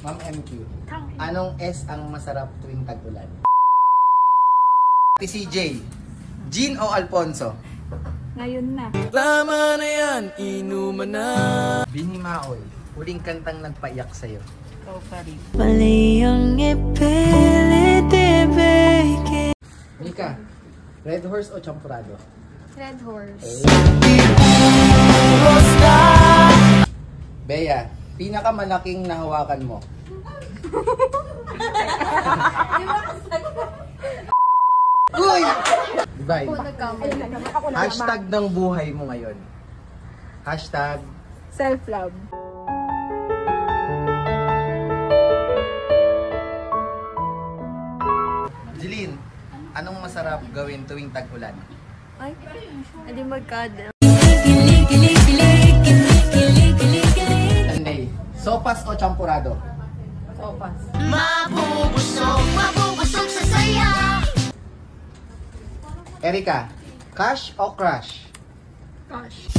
Ma'am MQ, anong S ang masarap tuwing tag-ulan? CJ, Jean o Alfonso? Ngayon na. Tama na yan, inuman na. Bini Maoy, huling kantang nagpaiyak sa'yo. Ikaw pa rin. Mika, Red Horse o Champurado? Red Horse. Bea, pinakamalaking nahawakan mo? Uy! Diba? Hashtag ng buhay mo ngayon. Hashtag Self-love. Jeline, anong masarap gawin tuwing tag-ulan? Ay, hindi magkada. Sunday, sopas o champurado? Sopas. Mabubusog sa saya. Erika, cash o crush? Gosh.